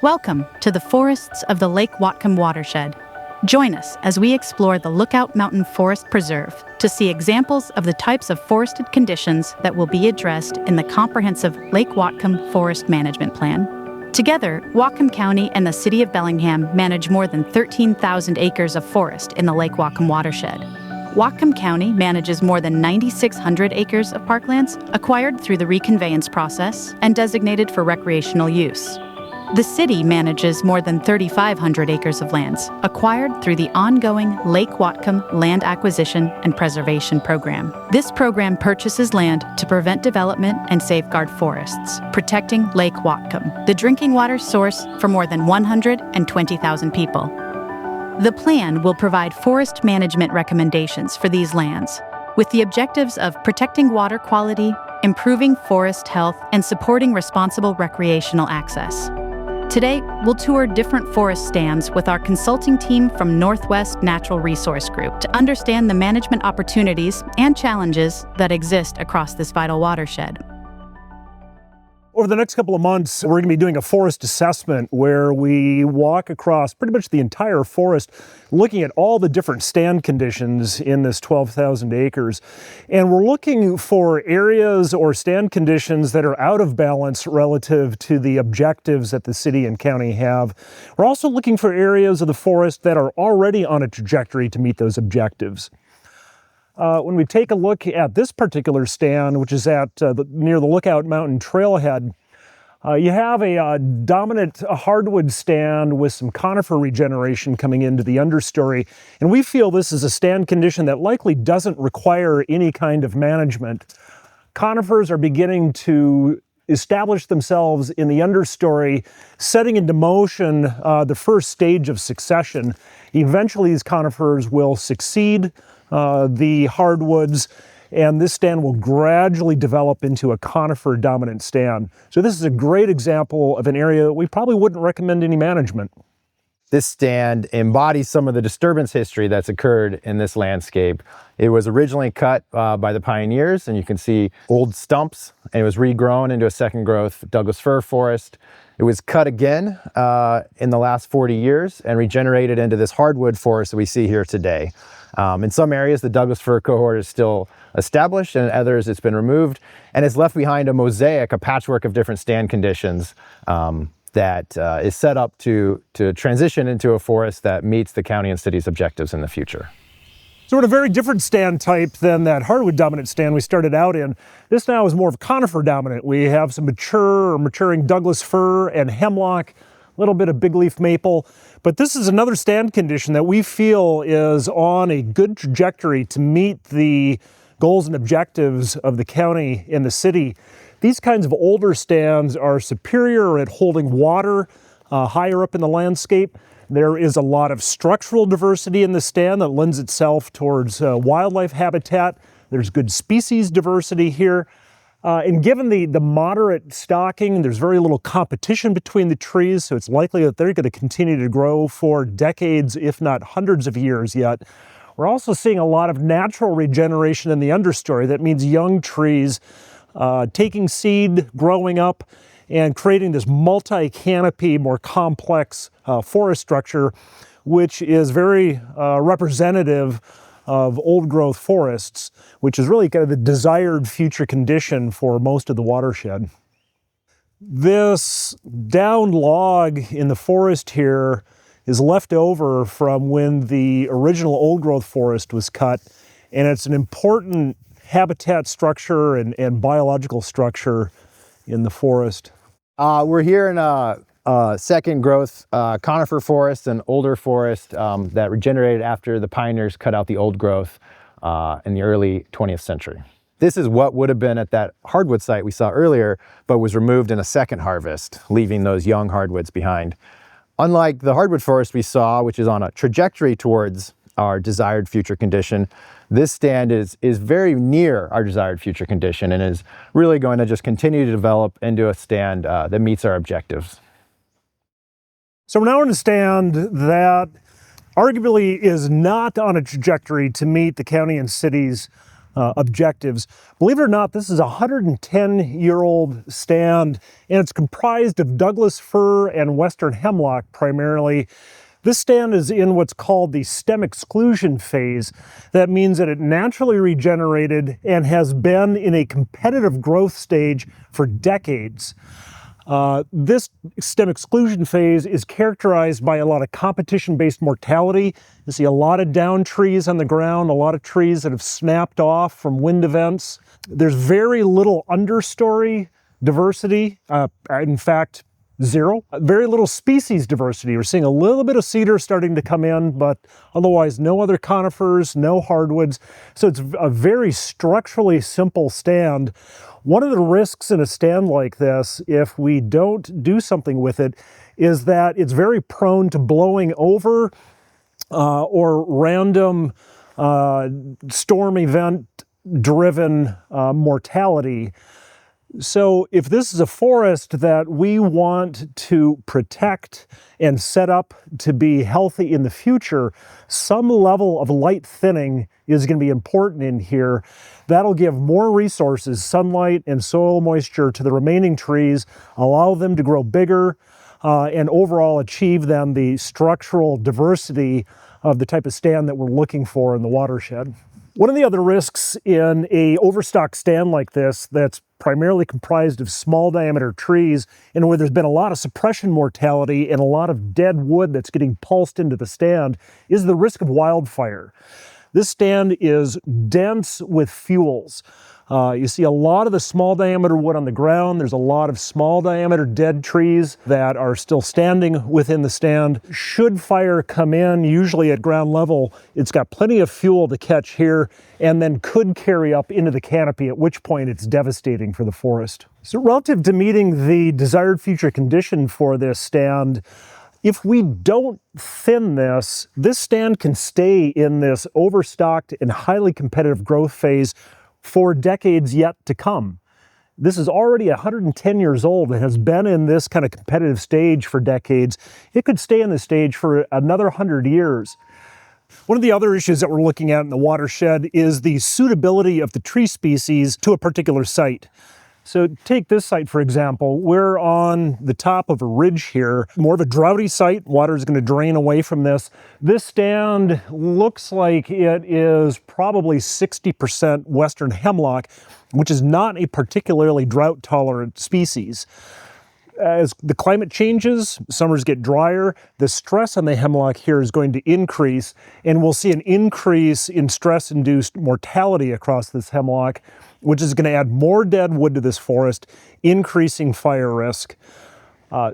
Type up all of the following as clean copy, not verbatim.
Welcome to the forests of the Lake Whatcom watershed. Join us as we explore the Lookout Mountain Forest Preserve to see examples of the types of forested conditions that will be addressed in the comprehensive Lake Whatcom Forest Management Plan. Together, Whatcom County and the City of Bellingham manage more than 13,000 acres of forest in the Lake Whatcom watershed. Whatcom County manages more than 9,600 acres of parklands acquired through the reconveyance process and designated for recreational use. The city manages more than 3,500 acres of lands acquired through the ongoing Lake Whatcom Land Acquisition and Preservation Program. This program purchases land to prevent development and safeguard forests, protecting Lake Whatcom, the drinking water source for more than 120,000 people. The plan will provide forest management recommendations for these lands, with the objectives of protecting water quality, improving forest health, and supporting responsible recreational access. Today, we'll tour different forest stands with our consulting team from Northwest Natural Resource Group to understand the management opportunities and challenges that exist across this vital watershed. Over the next couple of months, we're going to be doing a forest assessment where we walk across pretty much the entire forest, looking at all the different stand conditions in this 12,000 acres. And we're looking for areas or stand conditions that are out of balance relative to the objectives that the city and county have. We're also looking for areas of the forest that are already on a trajectory to meet those objectives. When we take a look at this particular stand, which is at near the Lookout Mountain trailhead, you have a dominant hardwood stand with some conifer regeneration coming into the understory. And we feel this is a stand condition that likely doesn't require any kind of management. Conifers are beginning to establish themselves in the understory, setting into motion the first stage of succession. Eventually, these conifers will succeed the hardwoods, and this stand will gradually develop into a conifer-dominant stand. So this is a great example of an area that we probably wouldn't recommend any management. This stand embodies some of the disturbance history that's occurred in this landscape. It was originally cut by the pioneers, and you can see old stumps, and it was regrown into a second growth Douglas fir forest. It was cut again in the last 40 years and regenerated into this hardwood forest that we see here today. In some areas, the Douglas fir cohort is still established, and in others it's been removed, and it's left behind a mosaic, a patchwork of different stand conditions that is set up to transition into a forest that meets the county and city's objectives in the future. So we're in a very different stand type than that hardwood-dominant stand we started out in. This now is more of a conifer-dominant. We have some mature or maturing Douglas fir and hemlock, a little bit of big leaf maple. But this is another stand condition that we feel is on a good trajectory to meet the goals and objectives of the county and the city. These kinds of older stands are superior at holding water higher up in the landscape. There is a lot of structural diversity in the stand that lends itself towards wildlife habitat. There's good species diversity here. And given the moderate stocking, there's very little competition between the trees, so it's likely that they're going to continue to grow for decades, if not hundreds of years yet. We're also seeing a lot of natural regeneration in the understory. That means young trees taking seed, growing up, and creating this multi-canopy, more complex forest structure, which is very representative of old growth forests, which is really kind of the desired future condition for most of the watershed. This downed log in the forest here is left over from when the original old growth forest was cut, and it's an important habitat structure and biological structure in the forest. We're here in a second growth conifer forest, an older forest that regenerated after the pioneers cut out the old growth in the early 20th century. This is what would have been at that hardwood site we saw earlier, but was removed in a second harvest, leaving those young hardwoods behind. Unlike the hardwood forest we saw, which is on a trajectory towards our desired future condition, this stand is very near our desired future condition and is really going to just continue to develop into a stand that meets our objectives. So we're now in a stand that arguably is not on a trajectory to meet the county and city's objectives. Believe it or not, this is a 110-year-old stand, and it's comprised of Douglas fir and western hemlock primarily. This stand is in what's called the stem exclusion phase. That means that it naturally regenerated and has been in a competitive growth stage for decades. This stem exclusion phase is characterized by a lot of competition-based mortality. You see a lot of down trees on the ground, a lot of trees that have snapped off from wind events. There's very little understory diversity, in fact, zero. Very little species diversity. We're seeing a little bit of cedar starting to come in, but otherwise no other conifers, no hardwoods. So it's a very structurally simple stand. One of the risks in a stand like this, if we don't do something with it, is that it's very prone to blowing over or random storm event driven mortality. So if this is a forest that we want to protect and set up to be healthy in the future, some level of light thinning is going to be important in here. That'll give more resources, sunlight and soil moisture to the remaining trees, allow them to grow bigger, and overall achieve then the structural diversity of the type of stand that we're looking for in the watershed. One of the other risks in a overstocked stand like this that's primarily comprised of small diameter trees and where there's been a lot of suppression mortality and a lot of dead wood that's getting pulsed into the stand is the risk of wildfire. This stand is dense with fuels. You see a lot of the small diameter wood on the ground. There's a lot of small diameter dead trees that are still standing within the stand. Should fire come in, usually at ground level, it's got plenty of fuel to catch here and then could carry up into the canopy, at which point it's devastating for the forest. So relative to meeting the desired future condition for this stand, if we don't thin this, this stand can stay in this overstocked and highly competitive growth phase for decades yet to come. This is already 110 years old and has been in this kind of competitive stage for decades. It could stay in this stage for another 100 years. One of the other issues that we're looking at in the watershed is the suitability of the tree species to a particular site. So take this site, for example. We're on the top of a ridge here, more of a droughty site. Water is going to drain away from this. This stand looks like it is probably 60% western hemlock, which is not a particularly drought-tolerant species. As the climate changes, summers get drier, the stress on the hemlock here is going to increase, and we'll see an increase in stress-induced mortality across this hemlock, which is going to add more dead wood to this forest, increasing fire risk.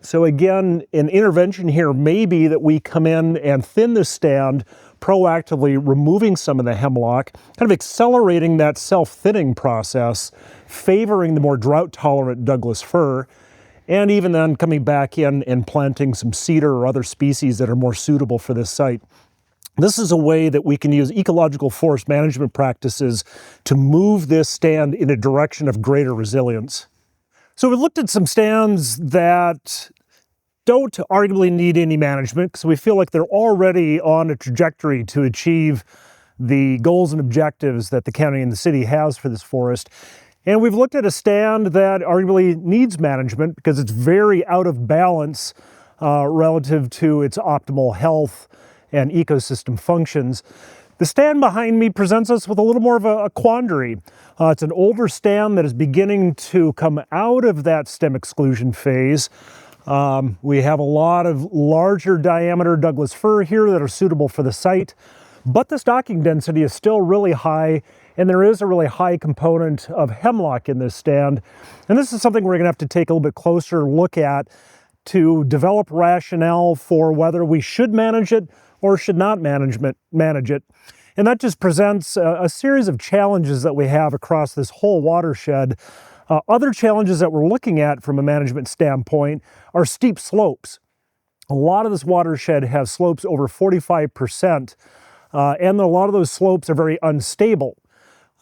So again, an intervention here may be that we come in and thin this stand, proactively removing some of the hemlock, kind of accelerating that self-thinning process, favoring the more drought-tolerant Douglas fir, and even then coming back in and planting some cedar or other species that are more suitable for this site. This is a way that we can use ecological forest management practices to move this stand in a direction of greater resilience. So we looked at some stands that don't arguably need any management because we feel like they're already on a trajectory to achieve the goals and objectives that the county and the city has for this forest. And we've looked at a stand that arguably needs management because it's very out of balance relative to its optimal health and ecosystem functions. The stand behind me presents us with a little more of a quandary. It's an older stand that is beginning to come out of that stem exclusion phase. We have a lot of larger diameter Douglas fir here that are suitable for the site, but the stocking density is still really high, and there is a really high component of hemlock in this stand. And this is something we're going to have to take a little bit closer look at to develop rationale for whether we should manage it or should not manage it. And that just presents a series of challenges that we have across this whole watershed. Other challenges that we're looking at from a management standpoint are steep slopes. A lot of this watershed has slopes over 45%, and a lot of those slopes are very unstable.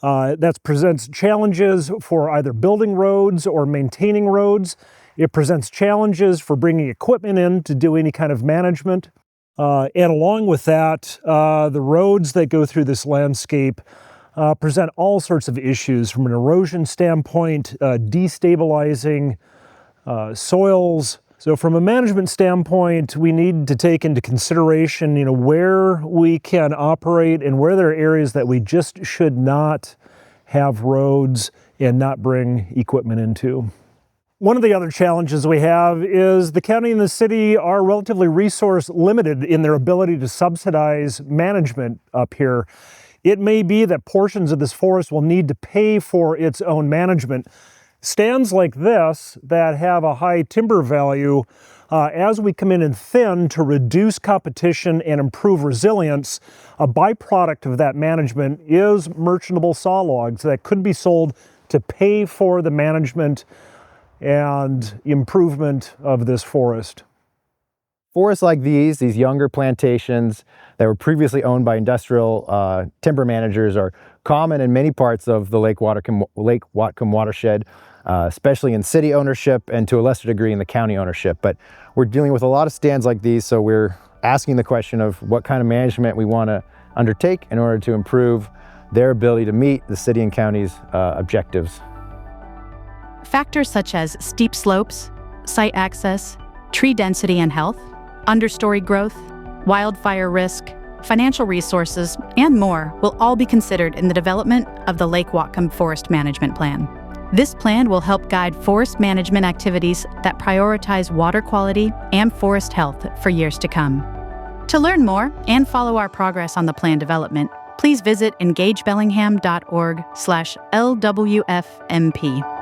That presents challenges for either building roads or maintaining roads. It presents challenges for bringing equipment in to do any kind of management. And along with that, the roads that go through this landscape present all sorts of issues from an erosion standpoint, destabilizing soils. So from a management standpoint, we need to take into consideration, where we can operate and where there are areas that we just should not have roads and not bring equipment into. One of the other challenges we have is the county and the city are relatively resource limited in their ability to subsidize management up here. It may be that portions of this forest will need to pay for its own management. Stands like this that have a high timber value, as we come in and thin to reduce competition and improve resilience, a byproduct of that management is merchantable saw logs that could be sold to pay for the management and improvement of this forest. Forests like these younger plantations that were previously owned by industrial timber managers are common in many parts of the Lake Whatcom watershed, especially in city ownership and to a lesser degree in the county ownership. But we're dealing with a lot of stands like these, so we're asking the question of what kind of management we want to undertake in order to improve their ability to meet the city and county's objectives. Factors such as steep slopes, site access, tree density and health, understory growth, wildfire risk, financial resources, and more will all be considered in the development of the Lake Whatcom Forest Management Plan. This plan will help guide forest management activities that prioritize water quality and forest health for years to come. To learn more and follow our progress on the plan development, please visit engagebellingham.org/LWFMP.